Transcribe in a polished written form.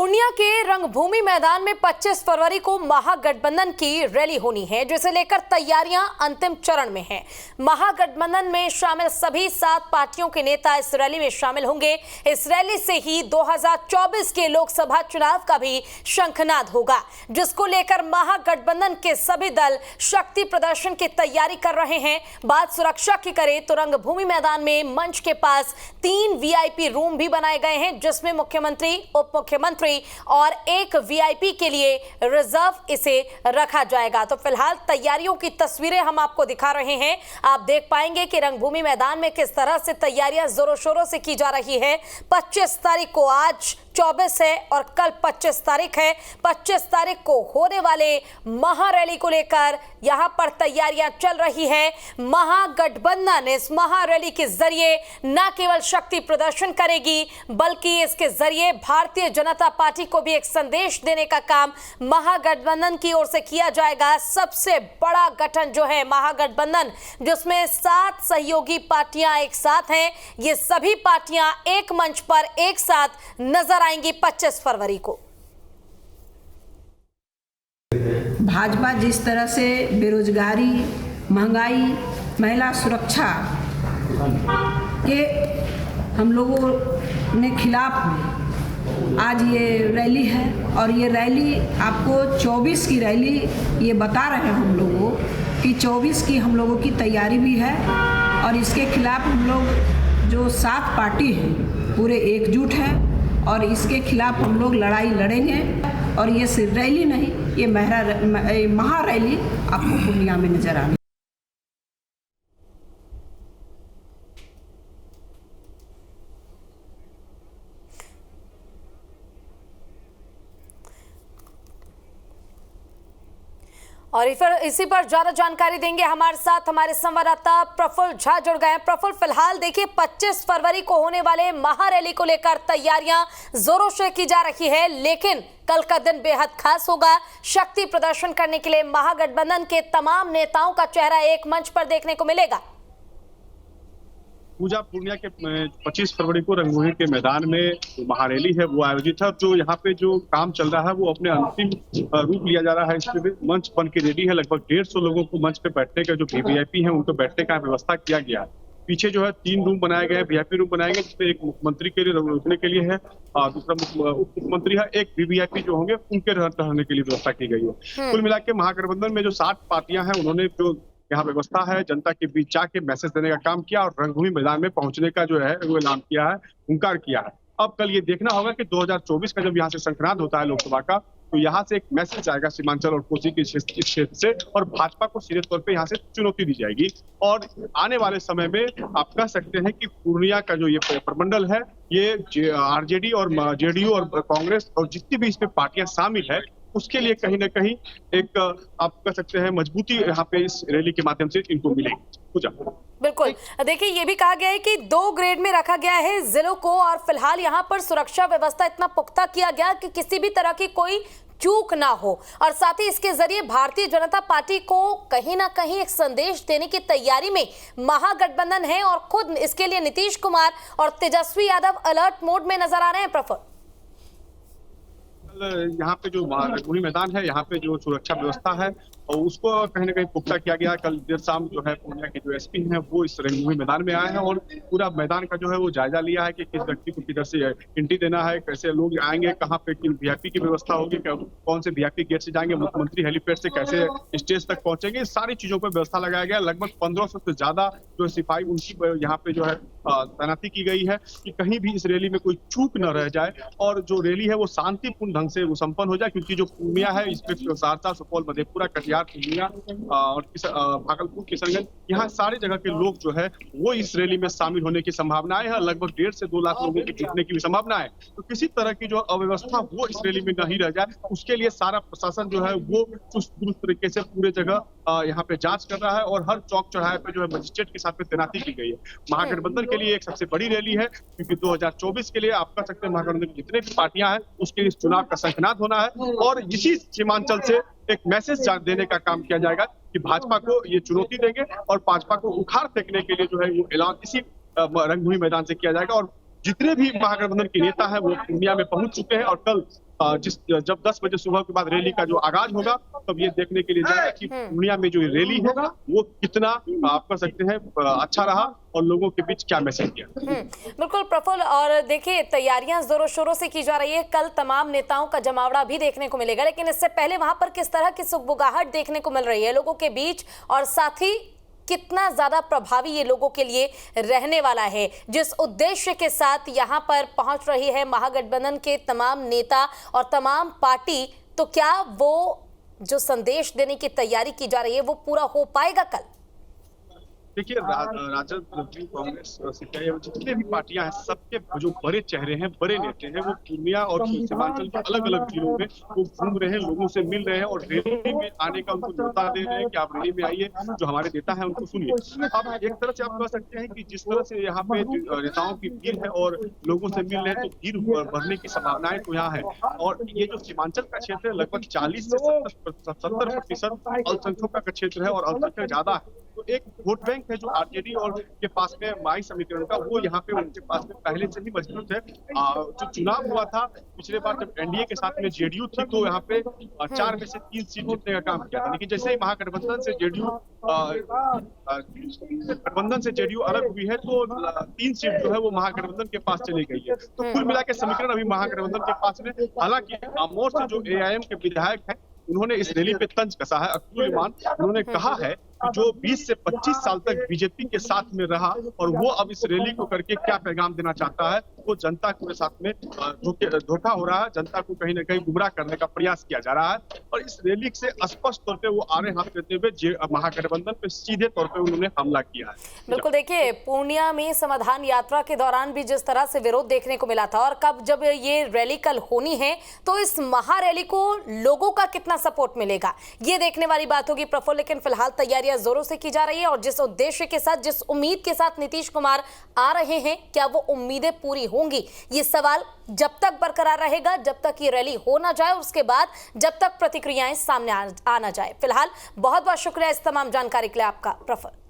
पूर्णिया के रंगभूमि मैदान में 25 फरवरी को महागठबंधन की रैली होनी है, जिसे लेकर तैयारियां अंतिम चरण में हैं। महागठबंधन में शामिल सभी 7 पार्टियों के नेता इस रैली में शामिल होंगे। इस रैली से ही 2024 के लोकसभा चुनाव का भी शंखनाद होगा, जिसको लेकर महागठबंधन के सभी दल शक्ति प्रदर्शन की तैयारी कर रहे हैं। बात सुरक्षा की करें तो रंगभूमि मैदान में मंच के पास 3 वीआईपी रूम भी बनाए गए हैं, जिसमें मुख्यमंत्री, उप मुख्यमंत्री और एक वीआईपी के लिए रिजर्व इसे रखा जाएगा। तो फिलहाल तैयारियों की तस्वीरें हम आपको दिखा रहे हैं। आप देख पाएंगे कि रंगभूमि मैदान में किस तरह से तैयारियां जोरों शोरों से की जा रही है। 25 तारीख को, आज 24 है और कल 25 तारीख है। 25 तारीख को होने वाले महारैली को लेकर यहां पर तैयारियां चल रही है। महागठबंधन इस महारैली के जरिए न केवल शक्ति प्रदर्शन करेगी, बल्कि इसके जरिए भारतीय जनता पार्टी को भी एक संदेश देने का काम महागठबंधन की ओर से किया जाएगा। सबसे बड़ा गठन जो है महागठबंधन, जिसमें 7 सहयोगी पार्टियां एक साथ हैं। ये सभी पार्टियां एक मंच पर एक साथ नजर आएंगी 25 फरवरी को। भाजपा जिस तरह से बेरोजगारी, महंगाई, महिला सुरक्षा के हम लोगों ने खिलाफ आज ये रैली है, और ये रैली आपको 24 की रैली ये बता रहे हैं हम लोगों कि 24 की हम लोगों की तैयारी भी है, और इसके खिलाफ हम लोग जो 7 पार्टी हैं पूरे एकजुट हैं, और इसके खिलाफ हम लोग लड़ाई लड़ेंगे। और ये सिर्फ रैली नहीं, ये महारैली आपको पूर्णिया में नजर आएगी। और इसी पर ज्यादा जानकारी देंगे हमारे साथ हमारे संवाददाता प्रफुल्ल झा जुड़ गए हैं। प्रफुल्ल, फिलहाल देखिए 25 फरवरी को होने वाले महारैली को लेकर तैयारियां जोरों से की जा रही है, लेकिन कल का दिन बेहद खास होगा। शक्ति प्रदर्शन करने के लिए महागठबंधन के तमाम नेताओं का चेहरा एक मंच पर देखने को मिलेगा। पूजा, पूर्णिया के 25 फरवरी को रंगभूमि के मैदान में महारैली है वो आयोजित है। जो यहाँ पे जो काम चल रहा है वो अपने अंतिम रूप लिया जा रहा है। इसमें मंच बन के रेडी है। लगभग 150 लोगों को मंच पे बैठने का, जो वीवीआईपी है उनको बैठने का व्यवस्था किया गया है। पीछे जो है 3 रूम बनाए गए हैं, वीआईपी रूम बनाए गए, जिसमें एक मुख्यमंत्री के लिए रुकने के लिए है, दूसरा उप मुख्यमंत्री है, एक वीवीआईपी जो होंगे उनके रहने के लिए व्यवस्था की गई है। कुल मिला के महागठबंधन में जो 7 पार्टियां हैं, उन्होंने जो यहाँ व्यवस्था है जनता के बीच जाके मैसेज देने का काम किया, और रंगभूमि मैदान में पहुंचने का जो है वो ऐलान किया है, हुंकार किया है। अब कल ये देखना होगा कि 2024 का जब यहाँ से शंखनाद होता है लोकसभा का, तो यहाँ से एक मैसेज आएगा सीमांचल और कोसी के क्षेत्र से, और भाजपा को सीधे तौर पे यहाँ से चुनौती दी जाएगी। और आने वाले समय में आप कह सकते हैं कि पूर्णिया का जो ये प्रमंडल है, ये आरजेडी और जेडीयू और कांग्रेस और जितनी भी इसमें पार्टियां शामिल है, उसके लिए कहीं ना कहीं एक आप कह सकते हैं मजबूती यहाँ पे इस रैली के माध्यम से इनको मिलेगी। पूजा, बिल्कुल, देखिए ये भी कहा गया है कि 2 ग्रेड में रखा गया है जिलों को, और फिलहाल यहाँ पर सुरक्षा व्यवस्था इतना पुख्ता किया गया कि किसी भी तरह की कोई चूक ना हो। और साथ ही इसके जरिए भारतीय जनता पार्टी को कहीं ना कहीं एक संदेश देने की तैयारी में महागठबंधन है, और खुद इसके लिए नीतीश कुमार और तेजस्वी यादव अलर्ट मोड में नजर आ रहे हैं। प्रफुल्ल, यहाँ पे जो रंगभूमि मैदान है, यहाँ पे जो सुरक्षा व्यवस्था है और उसको कहीं ना कहीं पुख्ता किया गया। कल देर शाम जो है पूर्णिया के जो एसपी हैं वो इस रंगभूमि मैदान में आए हैं, और पूरा मैदान का जो है वो जायजा लिया है कि किस व्यक्ति को किधर से एंट्री देना है, कैसे लोग आएंगे, कहाँ पे किन वीआईपी की व्यवस्था होगी, कौन से वीआईपी गेट से जाएंगे, मुख्यमंत्री हेलीपैड से कैसे स्टेज तक पहुंचेंगे, सारी चीजों पर व्यवस्था लगाया गया। लगभग 1500 से ज्यादा जो सिपाही उनकी यहाँ पे जो है तैनाती की गई है कि कहीं भी इस रैली में कोई चूक न रह जाए, और जो रैली है वो शांतिपूर्ण ढंग से वो संपन्न हो जाए। क्योंकि जो पूर्णिया है, इसमें सहरसा, सुपौल, मधेपुरा, कटिहार, पूर्णिया और भागलपुर, किशनगंज, यहाँ सारे जगह के लोग जो है वो इस रैली में शामिल होने की संभावनाएं है। लगभग 1.5 से 2 लाख लोगों के जुटने की भी संभावना है। तो किसी तरह की जो अव्यवस्था वो इस रैली में नहीं रह जाए, उसके लिए सारा प्रशासन जो है वो चुस्त दुरुस्त तरीके से पूरे जगह यहाँ पे जांच कर रहा है, और हर चौक चौराहे पे जो है मजिस्ट्रेट के साथ में तैनाती की गई है। महागठबंधन के लिए एक सबसे बड़ी रैली है, क्योंकि 2024 के लिए आप कह सकते हैं महागठबंधन की जितने भी पार्टियां हैं उसके लिए चुनाव का शंखनाद होना है, और इसी सीमांचल से एक मैसेज देने का काम किया जाएगा कि भाजपा को ये चुनौती देंगे, और भाजपा को उखाड़ फेंकने के लिए जो है वो ऐलान इसी रंगभूमि मैदान से किया जाएगा। और जितने भी महागठबंधन के नेता हैं वो पूर्णिया में पहुंच चुके हैं, और कल जब 10 बजे सुबह के बाद रैली का जो आगाज होगा, तब ये देखने के लिए जाएगा कि पूर्णिया में जो रैली है वो कितना आप कह सकते हैं अच्छा रहा और लोगों के बीच क्या मैसेज दिया। बिल्कुल प्रफुल्ल, और देखिए तैयारियां जोरों शोरों से की जा रही है, कल तमाम नेताओं का जमावड़ा भी देखने को मिलेगा, लेकिन इससे पहले वहां पर किस तरह की सुगबुगाहट देखने को मिल रही है लोगों के बीच, और साथ ही कितना ज्यादा प्रभावी ये लोगों के लिए रहने वाला है, जिस उद्देश्य के साथ यहाँ पर पहुंच रही है महागठबंधन के तमाम नेता और तमाम पार्टी, तो क्या वो जो संदेश देने की तैयारी की जा रही है वो पूरा हो पाएगा कल? देखिए, राजद, कांग्रेस, सीपीआई, जितने भी पार्टियां हैं, सबके जो बड़े चेहरे हैं, बड़े नेता हैं, वो पूर्णिया और सीमांचल के अलग अलग जिलों में वो घूम रहे हैं, लोगों से मिल रहे हैं और रैली में आने का उनको न्योता दे रहे हैं कि आप रैली में आइए, जो हमारे नेता हैं उनको सुनिए। अब एक तरह से आप कह सकते हैं कि जिस तरह से यहाँ पे नेताओं की भीड़ है और लोगों से मिल रहे हैं, तो भीड़ बढ़ने की संभावनाएं तो यहाँ है। और ये जो सीमांचल का क्षेत्र है, लगभग 40 से 70% अल्पसंख्यकों का क्षेत्र है और अल्पसंख्यक ज्यादा है, तो एक वोट बैंक है जो आरजेडी और के पास में माई समीकरण का, वो यहाँ पे उनके पास में पहले से ही मजबूत है। जो चुनाव हुआ था पिछले बार जब एनडीए के साथ में जेडीयू थी, तो यहाँ पे 4 में से 3 सीट जीतने का काम किया था, लेकिन जैसे ही महागठबंधन से जेडीयू अलग हुई है, तो 3 सीट जो है वो महागठबंधन के पास चली गई है। तो कुल मिला के समीकरण अभी महागठबंधन के पास में, हालांकि आमोर से जो एआईएम के विधायक हैं, उन्होंने इस रैली पे तंज कसा है। अब्दुल इमान उन्होंने कहा है कि जो 20 से 25 साल तक बीजेपी के साथ में रहा और वो अब इस रैली को करके क्या पैगाम देना चाहता है, वो जनता के साथ में धोखा हो रहा है, जनता को कहीं ना कहीं गुमराह करने का प्रयास किया जा रहा है। और इस रैली से स्पष्ट तौर पे वो आड़े हाथ लेते हुए महागठबंधन पे सीधे तौर पे उन्होंने हमला किया है। बिल्कुल, देखिए पूर्णिया में समाधान यात्रा के दौरान भी जिस तरह से विरोध देखने को मिला था, और कब जब ये रैली कल होनी है, तो इस महारैली को लोगों का कितना सपोर्ट मिलेगा, ये देखने वाली बात होगी प्रफुल्ल। लेकिन फिलहाल तैयारियां जोरों से की जा रही है, और जिस उद्देश्य के साथ, जिस उम्मीद के साथ नीतीश कुमार आ रहे हैं, क्या वो उम्मीदें पूरी होंगी, ये सवाल जब तक बरकरार रहेगा, जब तक ये रैली हो ना जाए, उसके बाद जब तक प्रतिक्रियाएं सामने आ ना जाए। फिलहाल बहुत बहुत शुक्रिया इस तमाम जानकारी के लिए आपका प्रफुल्ल।